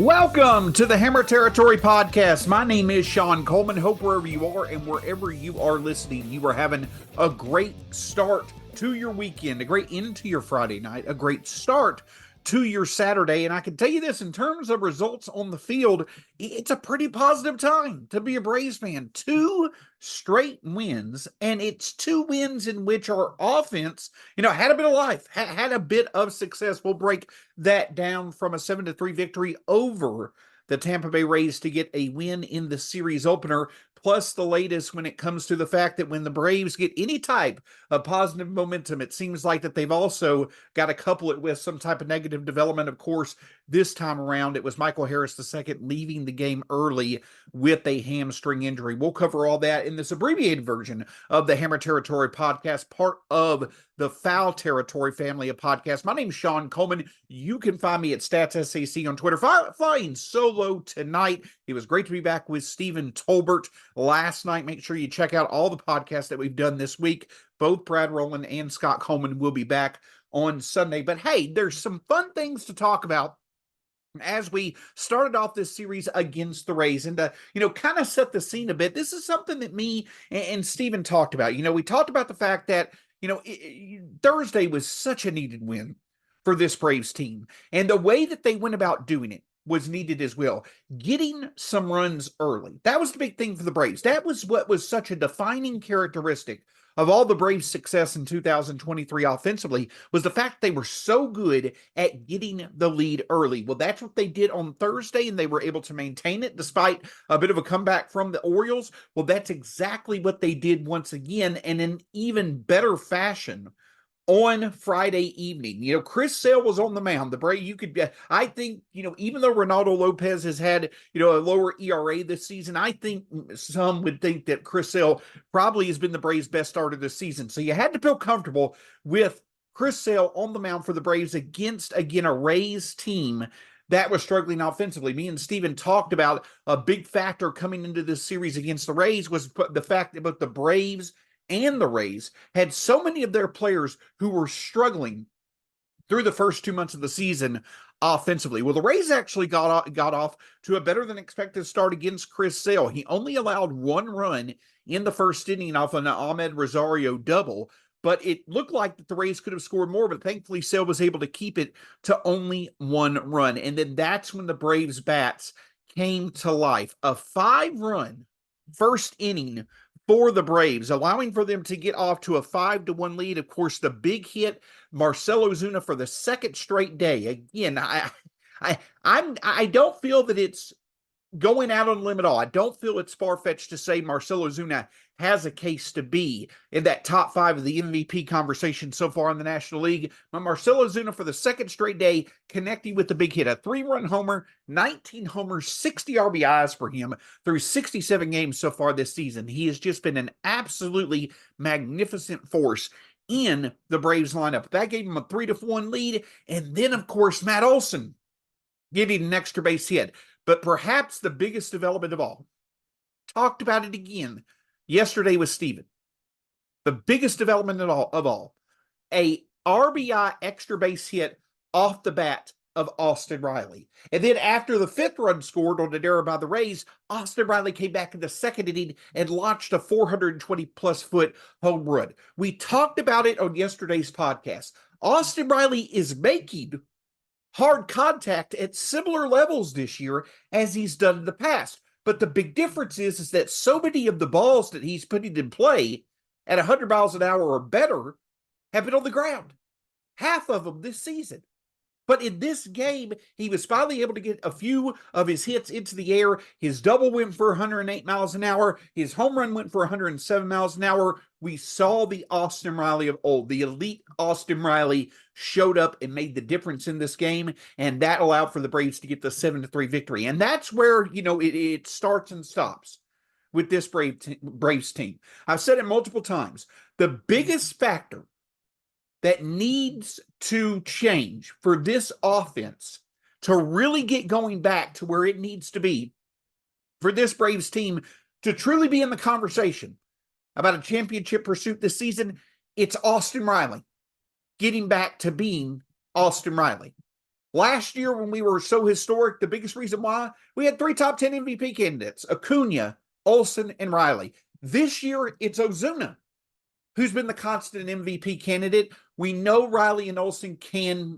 Welcome to the Hammer Territory Podcast. My name is Shawn Coleman. Hope wherever you are and wherever you are listening, you are having a great start to your weekend, a great end to your Friday night, a great start to your Saturday. And I can tell you this, in terms of results on the field, it's a pretty positive time to be a Braves fan. 2 straight wins, and it's 2 wins in which our offense, had a bit of life, had a bit of success. We'll break that down from a 7-3 victory over the Tampa Bay Rays to get a win in the series opener, plus the latest when it comes to the fact that when the Braves get any type of positive momentum, it seems like that they've also got to couple it with some type of negative development. Of course, this time around, it was Michael Harris II leaving the game early with a hamstring injury. We'll cover all that in this abbreviated version of the Hammer Territory Podcast, part of the Foul Territory family of podcasts. My name is Shawn Coleman. You can find me at StatsSAC on Twitter. Flying solo tonight. It was great to be back with Stephen Tolbert last night. Make sure you check out all the podcasts that we've done this week. Both Brad Rowland and Scott Coleman will be back on Sunday. But hey, there's some fun things to talk about as we started off this series against the Rays, and to, kind of set the scene a bit. This is something that me and Steven talked about. We talked about the fact that, Thursday was such a needed win for this Braves team. And the way that they went about doing it was needed as well. Getting some runs early. That was the big thing for the Braves. That was what was such a defining characteristic of all the Braves' success in 2023 offensively, was the fact they were so good at getting the lead early. Well, that's what they did on Thursday, and they were able to maintain it despite a bit of a comeback from the Orioles. Well, that's exactly what they did once again, and in even better fashion on Friday evening. Chris Sale was on the mound. The Braves, I think, even though Ronaldo Lopez has had, a lower ERA this season, I think some would think that Chris Sale probably has been the Braves' best starter this season. So you had to feel comfortable with Chris Sale on the mound for the Braves against, again, a Rays team that was struggling offensively. Me and Steven talked about a big factor coming into this series against the Rays was the fact that both the Braves and the Rays had so many of their players who were struggling through the first 2 months of the season offensively. Well, the Rays actually got off to a better than expected start against Chris Sale. He only allowed 1 run in the first inning off an Ahmed Rosario double, but it looked like that the Rays could have scored more, but thankfully Sale was able to keep it to only 1 run. And then that's when the Braves bats came to life. A 5-run first inning for the Braves, allowing for them to get off to a 5-1 lead. Of course, the big hit, Marcell Ozuna for the second straight day. Again, I don't feel that it's going out on a limb at all. I don't feel it's far-fetched to say Marcell Ozuna has a case to be in that top 5 of the MVP conversation so far in the National League. But Marcell Ozuna for the second straight day connecting with the big hit, a 3-run homer, 19 homers, 60 RBIs for him through 67 games so far this season. He has just been an absolutely magnificent force in the Braves lineup. That gave him a 3-1 lead. And then, of course, Matt Olson getting an extra base hit. But perhaps the biggest development of all, talked about it again yesterday with Steven. The biggest development of all, a RBI extra base hit off the bat of Austin Riley. And then after the 5th run scored on an error by the Rays, Austin Riley came back in the second inning and launched a 420-plus foot home run. We talked about it on yesterday's podcast. Austin Riley is making hard contact at similar levels this year as he's done in the past. But the big difference is that so many of the balls that he's putting in play at 100 miles an hour or better have been on the ground. Half of them this season. But in this game, he was finally able to get a few of his hits into the air. His double went for 108 miles an hour. His home run went for 107 miles an hour. We saw the Austin Riley of old. The elite Austin Riley showed up and made the difference in this game, and that allowed for the Braves to get the 7-3 victory. And that's where, it starts and stops with this Braves team. I've said it multiple times. The biggest factor that needs to change for this offense to really get going back to where it needs to be for this Braves team to truly be in the conversation about a championship pursuit this season, it's Austin Riley getting back to being Austin Riley. Last year, when we were so historic, the biggest reason why we had 3 top 10 MVP candidates: Acuna, Olsen, and Riley. This year, it's Ozuna who's been the constant MVP candidate. We know Riley and Olsen can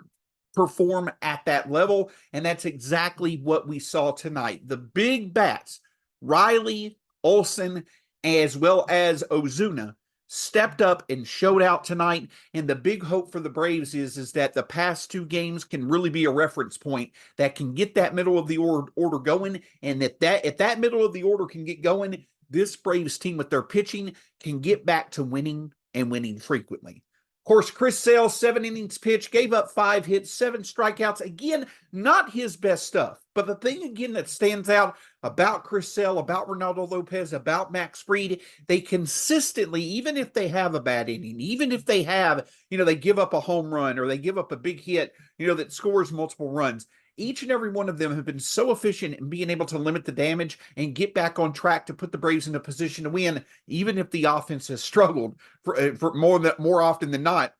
perform at that level, and that's exactly what we saw tonight. The big bats, Riley, Olsen, as well as Ozuna, stepped up and showed out tonight. And the big hope for the Braves is that the past 2 games can really be a reference point that can get that middle of the order going. And if that middle of the order can get going, this Braves team with their pitching can get back to winning and winning frequently. Of course, Chris Sale, 7 innings pitched, gave up 5 hits, 7 strikeouts. Again, not his best stuff. But the thing, again, that stands out about Chris Sale, about Ronaldo Lopez, about Max Fried, they consistently, even if they have a bad inning, even if they have, they give up a home run or they give up a big hit, that scores multiple runs, each and every one of them have been so efficient in being able to limit the damage and get back on track to put the Braves in a position to win, even if the offense has struggled for more often than not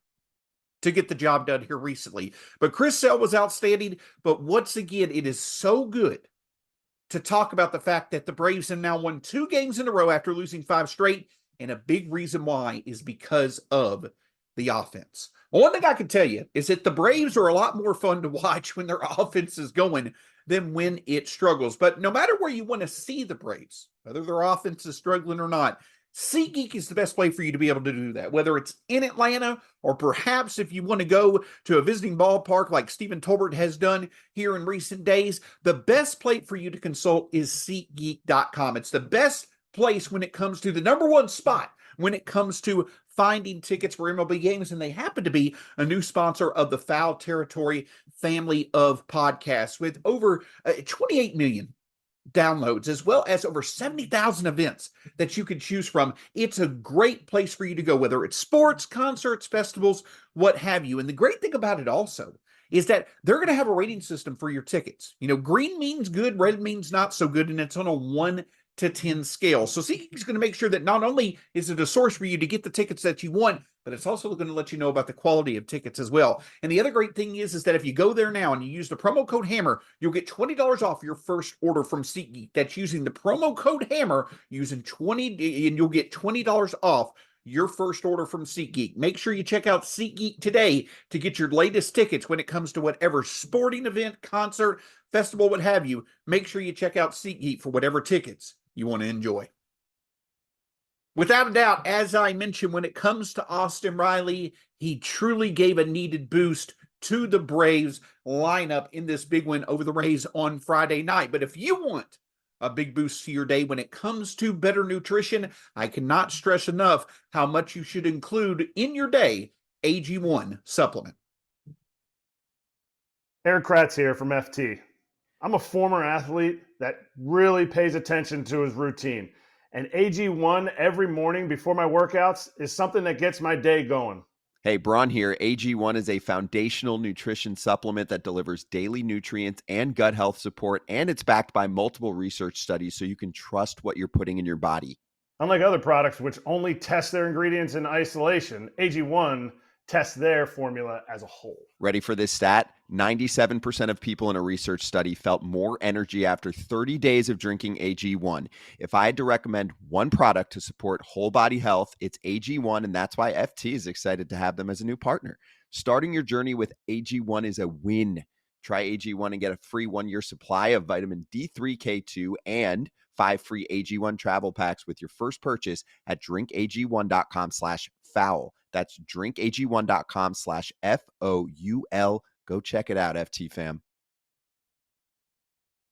to get the job done here recently. But Chris Sale was outstanding. But once again, it is so good to talk about the fact that the Braves have now won 2 games in a row after losing 5 straight. And a big reason why is because of the offense. One thing I can tell you is that the Braves are a lot more fun to watch when their offense is going than when it struggles. But no matter where you want to see the Braves, whether their offense is struggling or not, SeatGeek is the best way for you to be able to do that, whether it's in Atlanta or perhaps if you want to go to a visiting ballpark like Stephen Tolbert has done here in recent days. The best place for you to consult is SeatGeek.com. It's the best place when it comes to the number one spot when it comes to finding tickets for MLB games, and they happen to be a new sponsor of the Foul Territory family of podcasts with over 28 million downloads, as well as over 70,000 events that you can choose from. It's a great place for you to go, whether it's sports, concerts, festivals, what have you. And the great thing about it also is that they're going to have a rating system for your tickets. Green means good, red means not so good, and it's on a 1 to 10 scale. So SeatGeek is going to make sure that not only is it a source for you to get the tickets that you want, but it's also going to let you know about the quality of tickets as well. And the other great thing is that if you go there now and you use the promo code HAMMER, you'll get $20 off your first order from SeatGeek. That's using the promo code HAMMER, using 20, and you'll get $20 off your first order from SeatGeek. Make sure you check out SeatGeek today to get your latest tickets when it comes to whatever sporting event, concert, festival, what have you. Make sure you check out SeatGeek for whatever tickets you want to enjoy. Without a doubt, as I mentioned, when it comes to Austin Riley, he truly gave a needed boost to the Braves lineup in this big win over the Rays on Friday night. But if you want a big boost to your day when it comes to better nutrition, I cannot stress enough how much you should include in your day AG1 supplement. Eric Kratz here from FT. I'm a former athlete that really pays attention to his routine. And AG1 every morning before my workouts is something that gets my day going. Hey, Braun here. AG1 is a foundational nutrition supplement that delivers daily nutrients and gut health support, and it's backed by multiple research studies so you can trust what you're putting in your body. Unlike other products which only test their ingredients in isolation, AG1 tests their formula as a whole. Ready for this stat? 97% of people in a research study felt more energy after 30 days of drinking AG1. If I had to recommend one product to support whole body health, it's AG1, and that's why FT is excited to have them as a new partner. Starting your journey with AG1 is a win. Try AG1 and get a free 1-year supply of vitamin D3, K2, and 5 free AG1 travel packs with your first purchase at drinkag1.com/foul. That's drinkag1.com/FOUL. Go check it out, FT fam.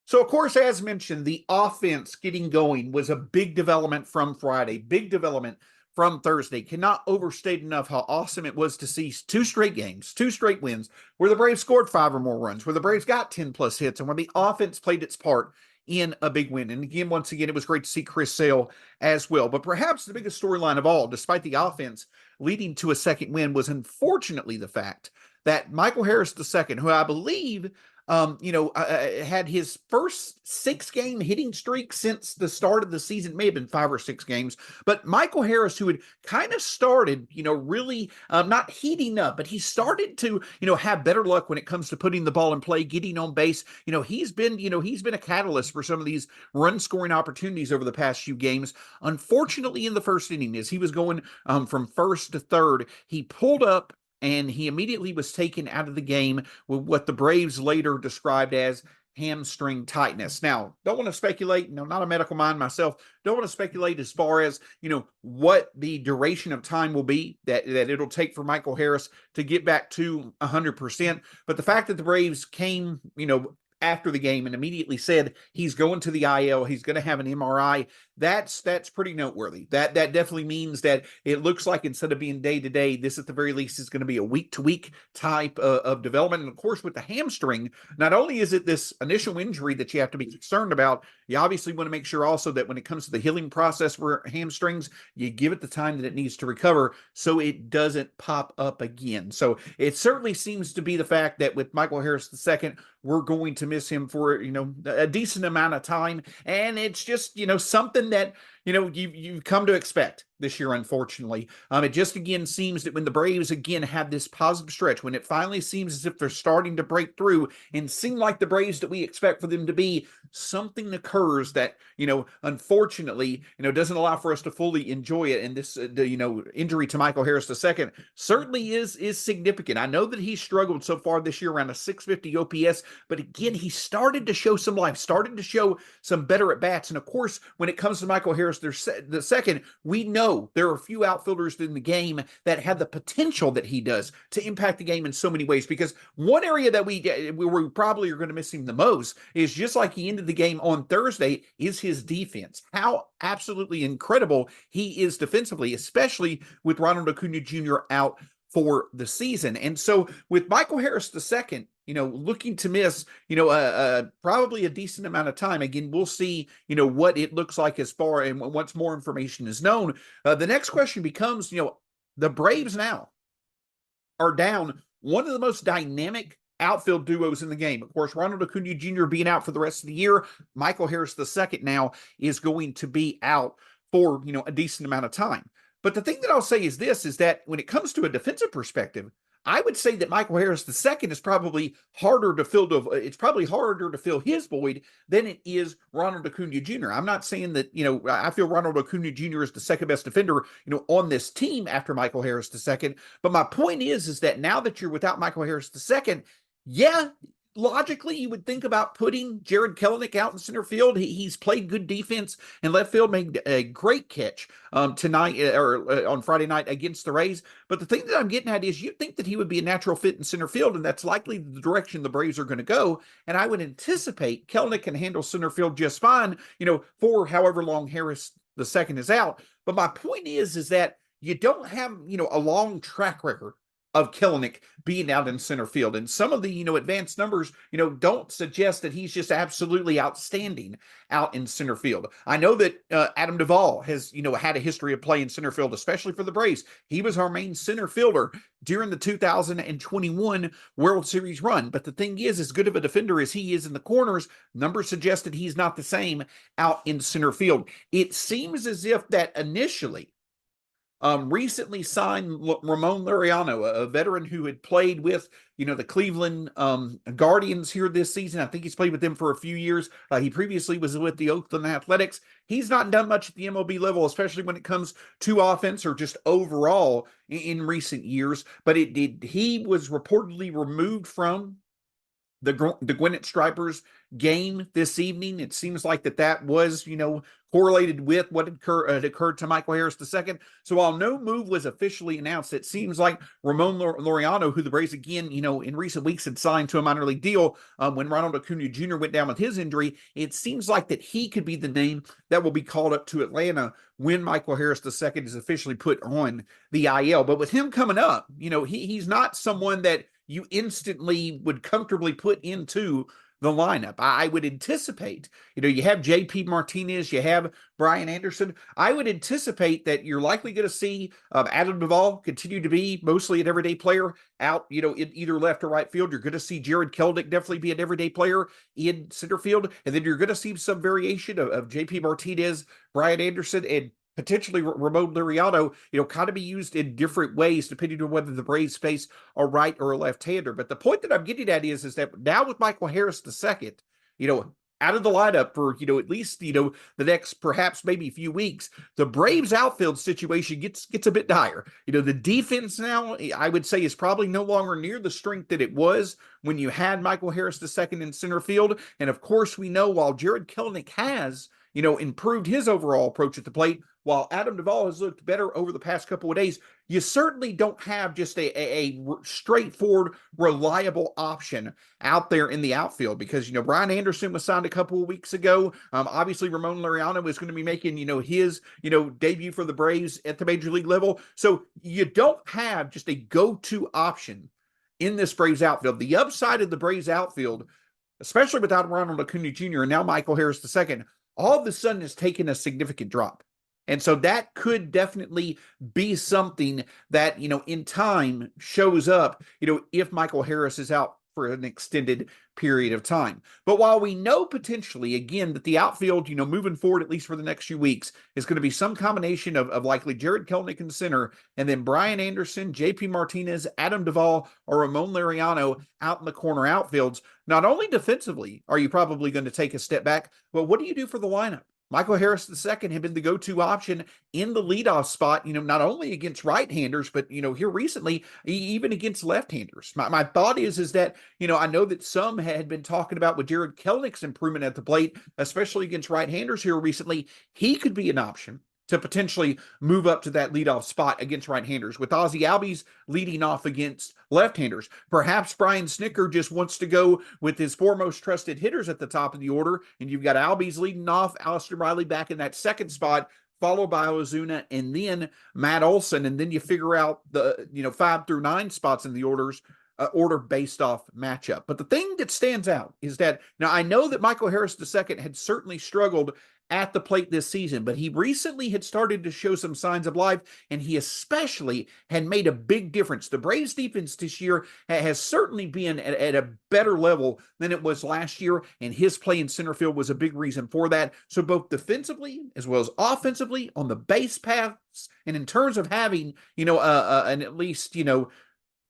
So, of course, as mentioned, the offense getting going was a big development from Friday, big development from Thursday. Cannot overstate enough how awesome it was to see 2 straight games, 2 straight wins, where the Braves scored 5 or more runs, where the Braves got 10-plus hits, and where the offense played its part in a big win. And again, once again, it was great to see Chris Sale as well. But perhaps the biggest storyline of all, despite the offense leading to a second win, was unfortunately the fact that Michael Harris II, who I believe had his first 6-game hitting streak since the start of the season. It may have been 5 or 6 games, but Michael Harris, who had kind of started, really not heating up, but he started to, have better luck when it comes to putting the ball in play, getting on base. He's been a catalyst for some of these run scoring opportunities over the past few games. Unfortunately, in the first inning, as he was going from first to third, he pulled up and he immediately was taken out of the game with what the Braves later described as hamstring tightness. Now, don't want to speculate, not a medical mind myself, don't want to speculate as far as, what the duration of time will be that it'll take for Michael Harris to get back to 100%. But the fact that the Braves came, after the game and immediately said he's going to the IL, he's going to have an MRI, that's pretty noteworthy. That definitely means that it looks like instead of being day to day, this at the very least is going to be a week to week type of development. And of course, with the hamstring, not only is it this initial injury that you have to be concerned about, you obviously want to make sure also that when it comes to the healing process for hamstrings, you give it the time that it needs to recover so it doesn't pop up again. So it certainly seems to be the fact that with Michael Harris II, we're going to miss him for, a decent amount of time. And it's just, something that, you've come to expect this year, unfortunately. It just, again, seems that when the Braves, again, have this positive stretch, when it finally seems as if they're starting to break through and seem like the Braves that we expect for them to be, something occurs that, unfortunately, doesn't allow for us to fully enjoy it. And this, injury to Michael Harris II certainly is significant. I know that he struggled so far this year around a 650 OPS, but again, he started to show some life, started to show some better at-bats. And of course, when it comes to Michael Harris the second, we know there are a few outfielders in the game that have the potential that he does to impact the game in so many ways. Because one area that we probably are going to miss him the most is, just like he ended the game on Thursday, is his defense. How absolutely incredible he is defensively, especially with Ronald Acuna Jr. out for the season. And so with Michael Harris II, looking to miss, probably a decent amount of time. Again, we'll see, what it looks like as far and once more information is known. The next question becomes, the Braves now are down one of the most dynamic outfield duos in the game. Of course, Ronald Acuna Jr. being out for the rest of the year. Michael Harris II now is going to be out for, a decent amount of time. But the thing that I'll say is this, is that when it comes to a defensive perspective, I would say that Michael Harris II is probably harder to fill. It's probably harder to fill his void than it is Ronald Acuna Jr. I'm not saying that, I feel Ronald Acuna Jr. is the second best defender, on this team after Michael Harris II. But my point is that now that you're without Michael Harris II, yeah, logically, you would think about putting Jared Kelenic out in center field. He's played good defense in left field, made a great catch tonight or on Friday night against the Rays. But the thing that I'm getting at is, you think that he would be a natural fit in center field, and that's likely the direction the Braves are going to go. And I would anticipate Kelenic can handle center field just fine, for however long Harris II is out. But my point is that you don't have, a long track record of Kelenic being out in center field. And some of the, advanced numbers, don't suggest that he's just absolutely outstanding out in center field. I know that Adam Duvall has, had a history of playing center field, especially for the Braves. He was our main center fielder during the 2021 World Series run. But the thing is, as good of a defender as he is in the corners, numbers suggest that he's not the same out in center field. It seems as if that initially, recently signed Ramon Laureano, a veteran who had played with, the Cleveland Guardians here this season. I think he's played with them for a few years. He previously was with the Oakland Athletics. He's not done much at the MLB level, especially when it comes to offense or just overall in recent years. But he was reportedly removed from the Gwinnett Stripers game this evening. It seems like that was, correlated with what had occurred to Michael Harris II. So while no move was officially announced, it seems like Ramon Laureano, who the Braves, again, in recent weeks had signed to a minor league deal when Ronald Acuna Jr. went down with his injury, it seems like that he could be the name that will be called up to Atlanta when Michael Harris II is officially put on the IL. But with him coming up, he's not someone that you instantly would comfortably put into the lineup. I would anticipate, you have JP Martinez, you have Brian Anderson. I would anticipate that you're likely going to see Adam Duvall continue to be mostly an everyday player out, in either left or right field. You're going to see Jared Kelnick definitely be an everyday player in center field. And then you're going to see some variation of JP Martinez, Brian Anderson, and potentially Ramon Laureano, kind of be used in different ways depending on whether the Braves face a right or a left-hander. But the point that I'm getting at is that now with Michael Harris II, out of the lineup for, at least, the next perhaps maybe few weeks, the Braves outfield situation gets a bit dire. The defense now, I would say, is probably no longer near the strength that it was when you had Michael Harris II in center field. And of course, we know while Jared Kelnick has, improved his overall approach at the plate, while Adam Duvall has looked better over the past couple of days, you certainly don't have just a straightforward, reliable option out there in the outfield because, Brian Anderson was signed a couple of weeks ago. Obviously, Ramon Laureano is going to be making, his, debut for the Braves at the major league level. So you don't have just a go-to option in this Braves outfield. The upside of the Braves outfield, especially without Ronald Acuna Jr. and now Michael Harris II, all of a sudden has taken a significant drop. And so that could definitely be something that, in time shows up, if Michael Harris is out for an extended period of time. But while we know potentially, again, that the outfield, moving forward, at least for the next few weeks, is going to be some combination of likely Jared Kelnick in center, and then Brian Anderson, JP Martinez, Adam Duvall, or Ramon Laureano out in the corner outfields, not only defensively are you probably going to take a step back, but what do you do for the lineup? Michael Harris II had been the go-to option in the leadoff spot, not only against right-handers, but, here recently, even against left-handers. My thought is that, I know that some had been talking about with Jared Kelnick's improvement at the plate, especially against right-handers here recently, he could be an option to potentially move up to that leadoff spot against right-handers, with Ozzie Albies leading off against left-handers. Perhaps Brian Snitker just wants to go with his foremost trusted hitters at the top of the order, and you've got Albies leading off, Austin Riley back in that second spot, followed by Ozuna, and then Matt Olson, and then you figure out the 5 through 9 spots in the order based off matchup. But the thing that stands out is that, now I know that Michael Harris II had certainly struggled at the plate this season, but he recently had started to show some signs of life, and he especially had made a big difference. The Braves defense this year has certainly been at a better level than it was last year, and his play in center field was a big reason for that. So both defensively as well as offensively on the base paths, and in terms of having, an at least,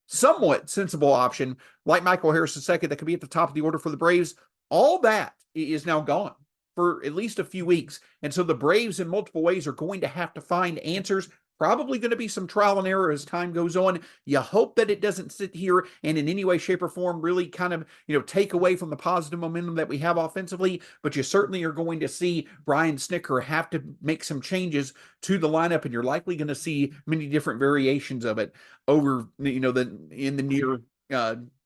somewhat sensible option like Michael Harris II that could be at the top of the order for the Braves, all that is now gone for at least a few weeks. And so the Braves in multiple ways are going to have to find answers. Probably going to be some trial and error as time goes on. You hope that it doesn't sit here and in any way, shape, or form really kind of, take away from the positive momentum that we have offensively. But you certainly are going to see Brian Snitker have to make some changes to the lineup, and you're likely going to see many different variations of it over, in the near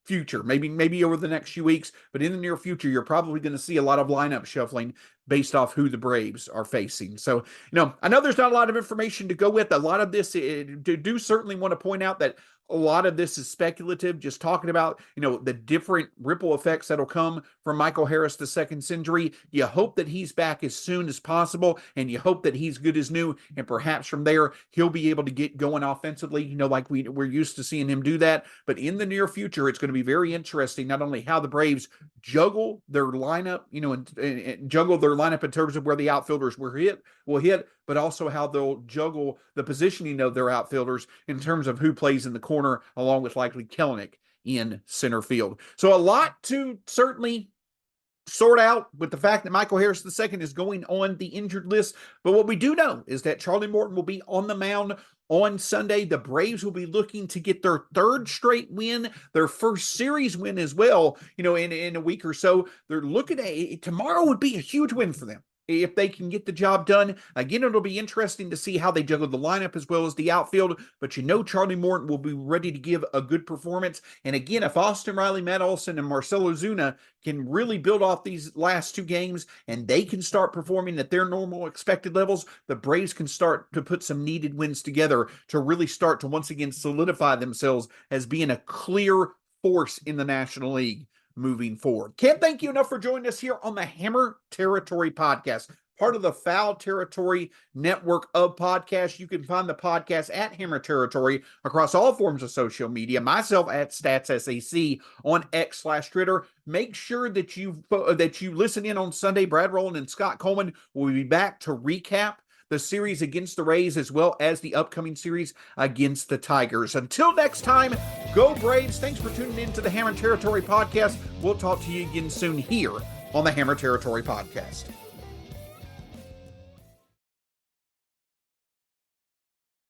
future, maybe over the next few weeks, but in the near future, you're probably going to see a lot of lineup shuffling based off who the Braves are facing. So, I know there's not a lot of information to go with. A lot of this, do certainly want to point out that a lot of this is speculative, just talking about, the different ripple effects that'll come from Michael Harris II's injury. You hope that he's back as soon as possible, and you hope that he's good as new, and perhaps from there, he'll be able to get going offensively, like we're used to seeing him do that. But in the near future, it's going to be very interesting, not only how the Braves juggle their lineup, and juggle their lineup in terms of where the outfielders will hit, but also how they'll juggle the positioning of their outfielders in terms of who plays in the corner, along with likely Kelnick in center field. So a lot to certainly sort out with the fact that Michael Harris II is going on the injured list. But what we do know is that Charlie Morton will be on the mound on Sunday. The Braves will be looking to get their third straight win, their first series win as well, in a week or so. They're looking at tomorrow would be a huge win for them if they can get the job done. Again, it'll be interesting to see how they juggle the lineup as well as the outfield, but Charlie Morton will be ready to give a good performance. And again, if Austin Riley, Matt Olson, and Marcell Ozuna can really build off these last two games and they can start performing at their normal expected levels, the Braves can start to put some needed wins together to really start to once again solidify themselves as being a clear force in the National League moving forward. Can't thank you enough for joining us here on the Hammer Territory Podcast, part of the Foul Territory network of podcasts. You can find the podcast at Hammer Territory across all forms of social media. Myself at StatsSAC on X/Twitter. Make sure that you listen in on Sunday. Brad Rowland and Scott Coleman will be back to recap the series against the Rays as well as the upcoming series against the Tigers. Until next time, go Braves. Thanks for tuning in to the Hammer Territory Podcast. We'll talk to you again soon here on the Hammer Territory Podcast.